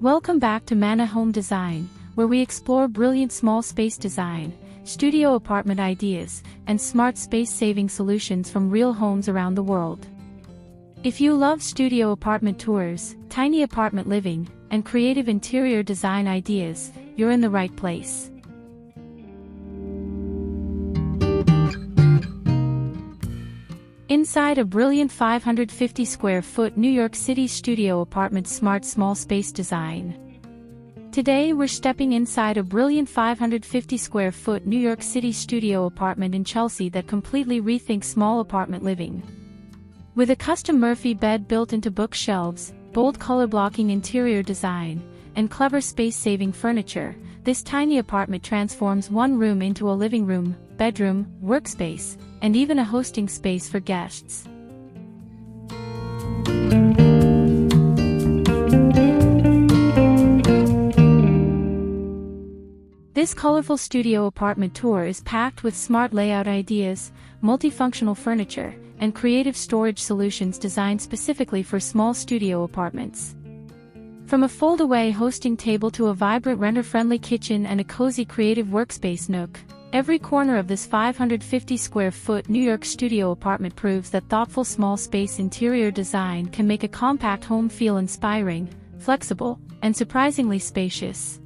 Welcome back to Manna Home Design, where we explore brilliant small space design, studio apartment ideas, and smart space-saving solutions from real homes around the world. If you love studio apartment tours, tiny apartment living, and creative interior design ideas, you're in the right place. Inside a brilliant 550 square foot New York City studio apartment smart small space design. Today we're stepping inside a brilliant 550 square foot New York City studio apartment in Chelsea that completely rethinks small apartment living. With a custom Murphy bed built into bookshelves, bold color-blocking interior design, and clever space-saving furniture, this tiny apartment transforms one room into a living room, bedroom, workspace, and even a hosting space for guests. This colorful studio apartment tour is packed with smart layout ideas, multifunctional furniture, and creative storage solutions designed specifically for small studio apartments. From a fold-away hosting table to a vibrant renter-friendly kitchen and a cozy creative workspace nook, every corner of this 550 square foot New York studio apartment proves that thoughtful small space interior design can make a compact home feel inspiring, flexible, and surprisingly spacious.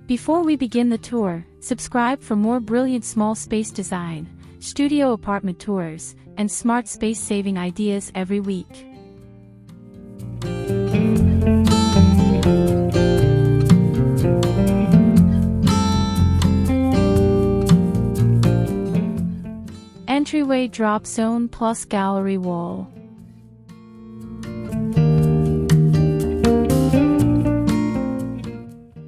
Before we begin the tour, subscribe for more brilliant small space design, studio apartment tours, and smart space-saving ideas every week. Entryway drop zone plus gallery wall.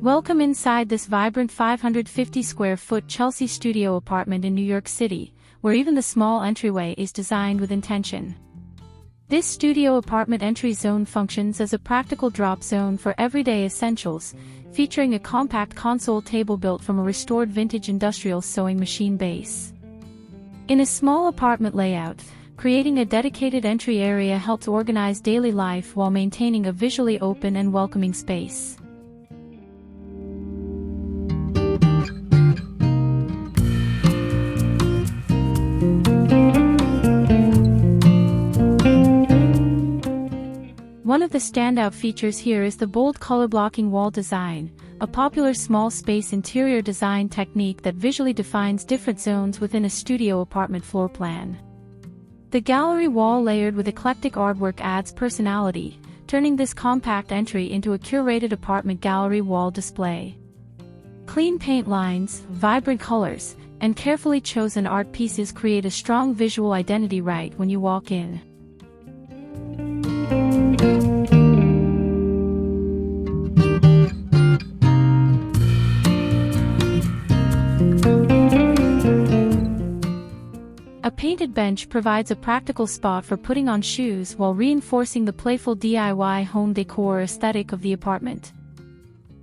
Welcome inside this vibrant 550 square foot Chelsea studio apartment in New York City, where even the small entryway is designed with intention. This studio apartment entry zone functions as a practical drop zone for everyday essentials, featuring a compact console table built from a restored vintage industrial sewing machine base. In a small apartment layout, creating a dedicated entry area helps organize daily life while maintaining a visually open and welcoming space. One of the standout features here is the bold color-blocking wall design, a popular small space interior design technique that visually defines different zones within a studio apartment floor plan. The gallery wall layered with eclectic artwork adds personality, turning this compact entry into a curated apartment gallery wall display. Clean paint lines, vibrant colors, and carefully chosen art pieces create a strong visual identity right when you walk in. A painted bench provides a practical spot for putting on shoes while reinforcing the playful DIY home decor aesthetic of the apartment.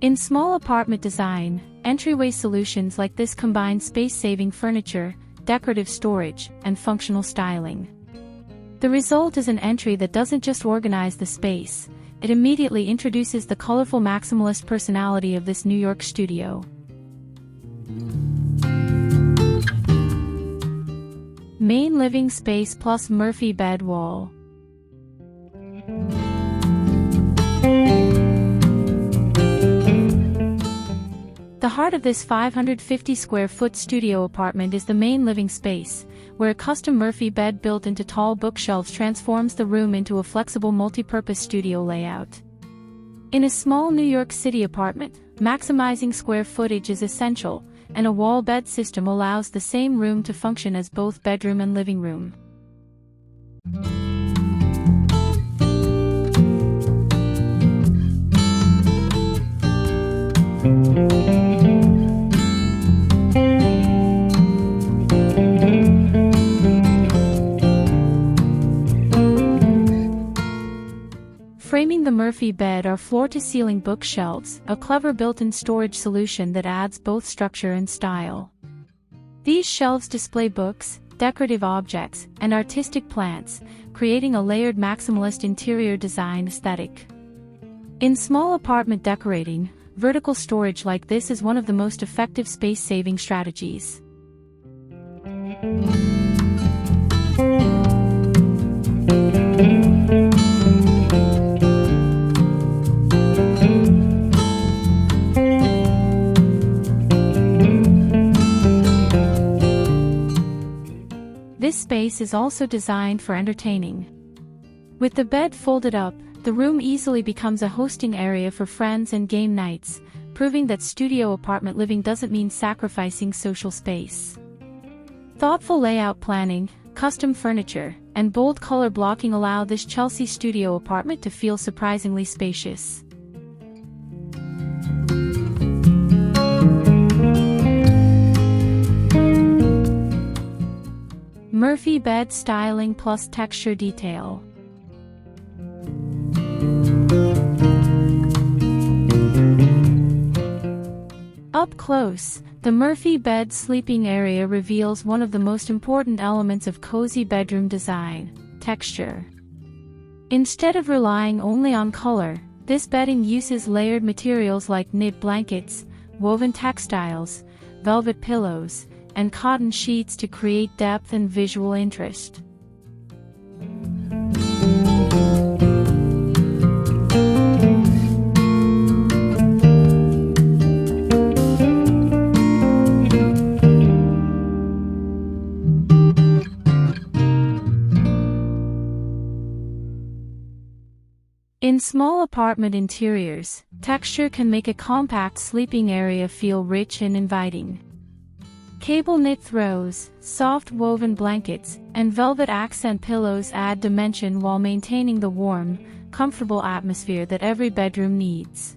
In small apartment design, entryway solutions like this combine space-saving furniture, decorative storage, and functional styling. The result is an entry that doesn't just organize the space, it immediately introduces the colorful maximalist personality of this New York studio. Main living space plus Murphy bed wall. The heart of this 550 square foot studio apartment is the main living space, where a custom Murphy bed built into tall bookshelves transforms the room into a flexible multi-purpose studio layout. In a small New York City apartment, maximizing square footage is essential, and a wall bed system allows the same room to function as both bedroom and living room. Framing the Murphy bed are floor-to-ceiling bookshelves, a clever built-in storage solution that adds both structure and style. These shelves display books, decorative objects, and artistic plants, creating a layered maximalist interior design aesthetic. In small apartment decorating, vertical storage like this is one of the most effective space-saving strategies. This space is also designed for entertaining. With the bed folded up, the room easily becomes a hosting area for friends and game nights, proving that studio apartment living doesn't mean sacrificing social space. Thoughtful layout planning, custom furniture, and bold color blocking allow this Chelsea studio apartment to feel surprisingly spacious. Murphy bed styling plus texture detail. Up close, the Murphy bed sleeping area reveals one of the most important elements of cozy bedroom design: texture. Instead of relying only on color, this bedding uses layered materials like knit blankets, woven textiles, velvet pillows, and cotton sheets to create depth and visual interest. In small apartment interiors, texture can make a compact sleeping area feel rich and inviting. Cable knit throws, soft woven blankets, and velvet accent pillows add dimension while maintaining the warm, comfortable atmosphere that every bedroom needs.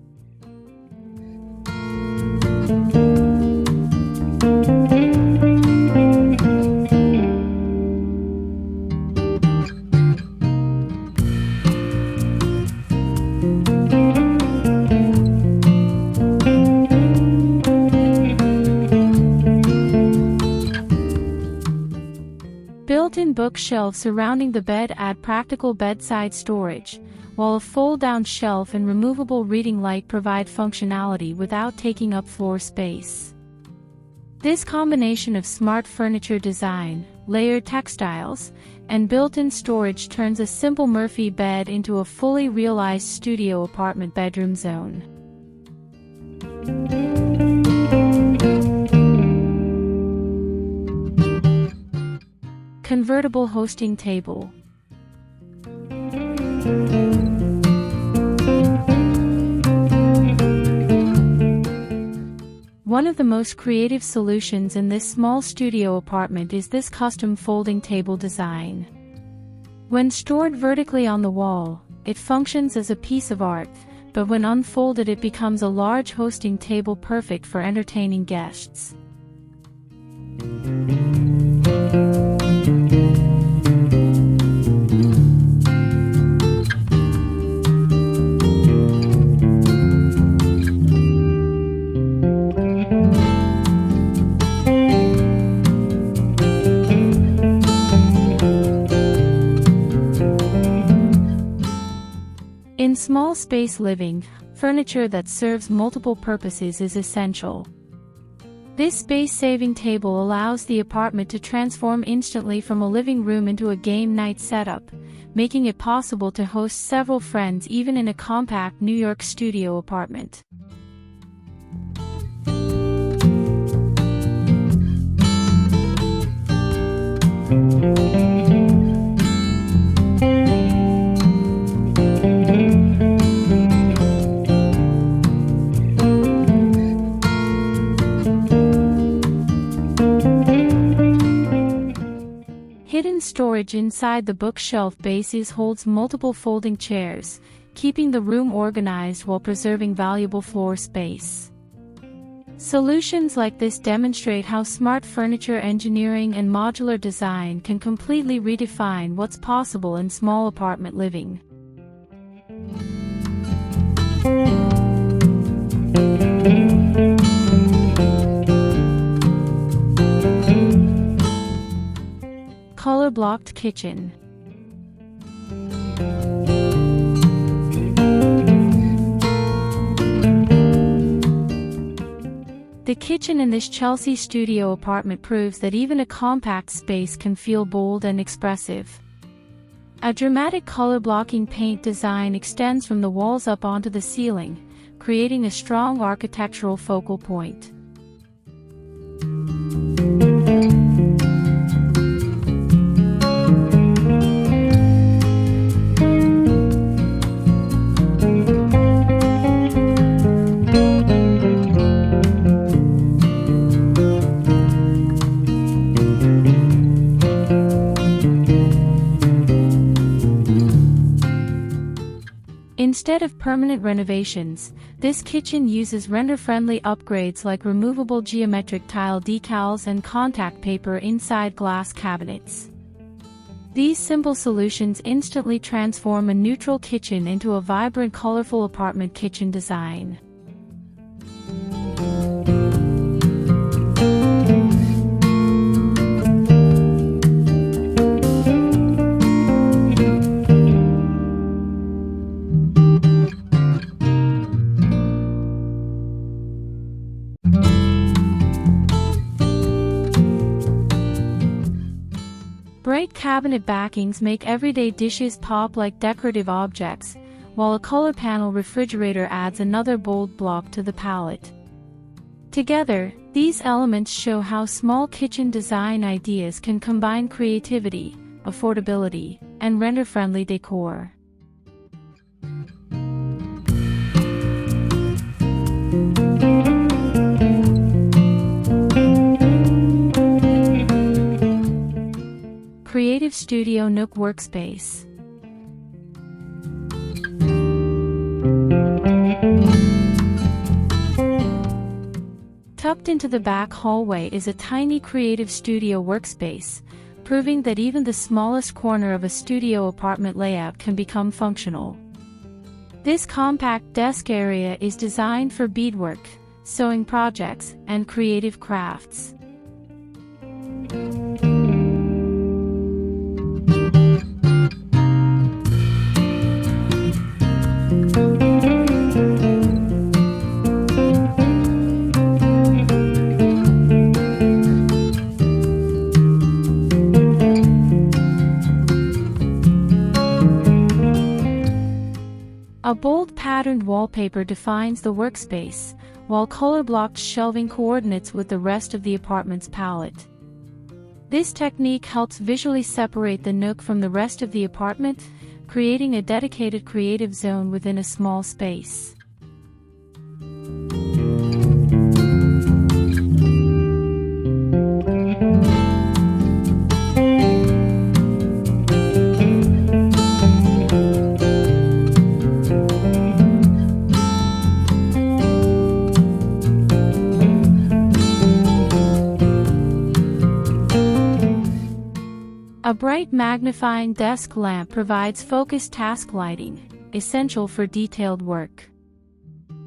Built-in bookshelves surrounding the bed add practical bedside storage, while a fold-down shelf and removable reading light provide functionality without taking up floor space. This combination of smart furniture design, layered textiles, and built-in storage turns a simple Murphy bed into a fully realized studio apartment bedroom zone. Convertible hosting table. One of the most creative solutions in this small studio apartment is this custom folding table design. When stored vertically on the wall, it functions as a piece of art, but when unfolded it becomes a large hosting table perfect for entertaining guests. In small space living, furniture that serves multiple purposes is essential. This space-saving table allows the apartment to transform instantly from a living room into a game night setup, making it possible to host several friends even in a compact New York studio apartment. Hidden storage inside the bookshelf bases holds multiple folding chairs, keeping the room organized while preserving valuable floor space. Solutions like this demonstrate how smart furniture engineering and modular design can completely redefine what's possible in small apartment living. Color-blocked kitchen. The kitchen in this Chelsea studio apartment proves that even a compact space can feel bold and expressive. A dramatic color-blocking paint design extends from the walls up onto the ceiling, creating a strong architectural focal point. Instead of permanent renovations, this kitchen uses renter-friendly upgrades like removable geometric tile decals and contact paper inside glass cabinets. These simple solutions instantly transform a neutral kitchen into a vibrant, colorful apartment kitchen design. Bright cabinet backings make everyday dishes pop like decorative objects, while a color panel refrigerator adds another bold block to the palette. Together, these elements show how small kitchen design ideas can combine creativity, affordability, and renter-friendly decor. Creative Studio Nook Workspace. Tucked into the back hallway is a tiny creative studio workspace, proving that even the smallest corner of a studio apartment layout can become functional. This compact desk area is designed for beadwork, sewing projects, and creative crafts. A bold patterned wallpaper defines the workspace, while color-blocked shelving coordinates with the rest of the apartment's palette. This technique helps visually separate the nook from the rest of the apartment, creating a dedicated creative zone within a small space. A bright magnifying desk lamp provides focused task lighting, essential for detailed work.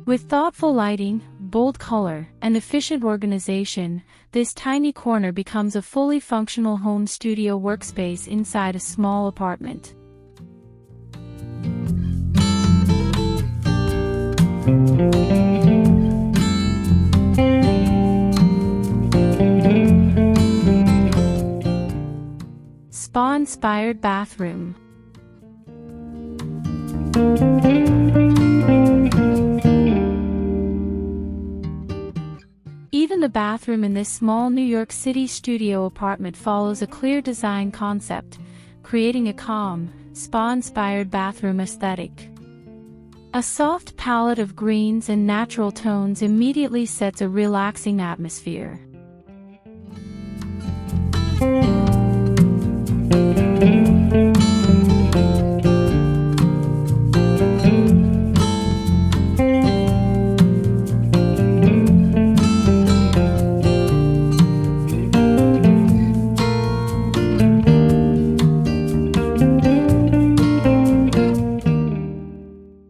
With thoughtful lighting, bold color, and efficient organization, this tiny corner becomes a fully functional home studio workspace inside a small apartment. Spa-inspired bathroom. Even the bathroom in this small New York City studio apartment follows a clear design concept, creating a calm, spa-inspired bathroom aesthetic. A soft palette of greens and natural tones immediately sets a relaxing atmosphere.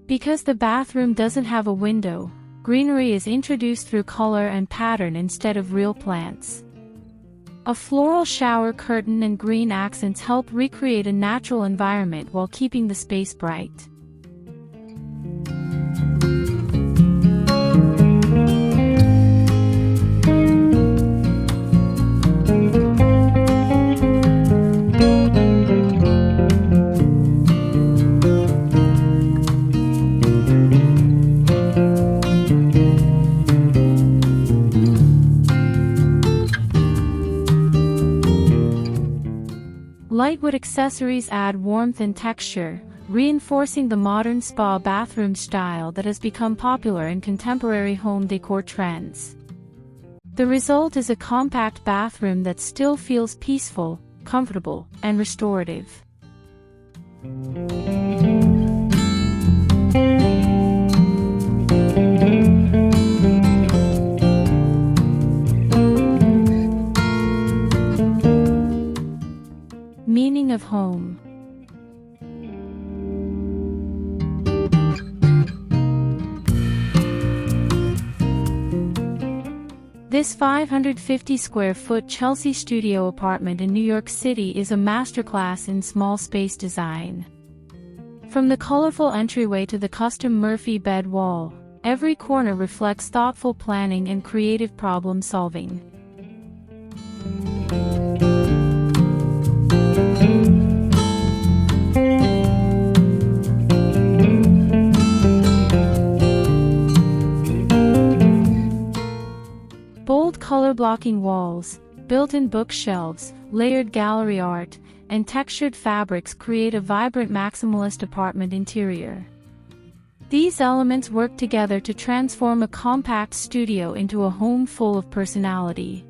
Because the bathroom doesn't have a window, greenery is introduced through color and pattern instead of real plants. A floral shower curtain and green accents help recreate a natural environment while keeping the space bright. Lightwood accessories add warmth and texture, reinforcing the modern spa bathroom style that has become popular in contemporary home decor trends. The result is a compact bathroom that still feels peaceful, comfortable, and restorative. Meaning of home. This 550 square foot Chelsea studio apartment in New York City is a masterclass in small space design. From the colorful entryway to the custom Murphy bed wall, every corner reflects thoughtful planning and creative problem solving. Bold color-blocking walls, built-in bookshelves, layered gallery art, and textured fabrics create a vibrant maximalist apartment interior. These elements work together to transform a compact studio into a home full of personality.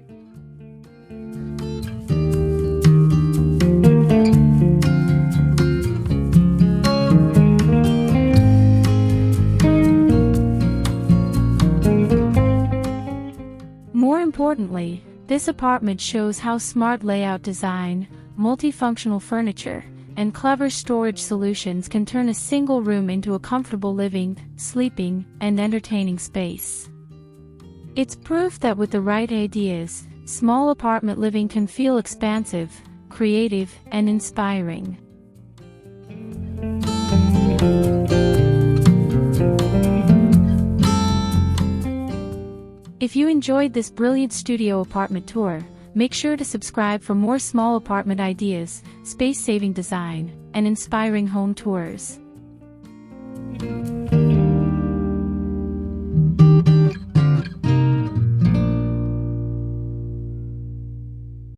More importantly, this apartment shows how smart layout design, multifunctional furniture, and clever storage solutions can turn a single room into a comfortable living, sleeping, and entertaining space. It's proof that with the right ideas, small apartment living can feel expansive, creative, and inspiring. If you enjoyed this brilliant studio apartment tour, make sure to subscribe for more small apartment ideas, space-saving design, and inspiring home tours.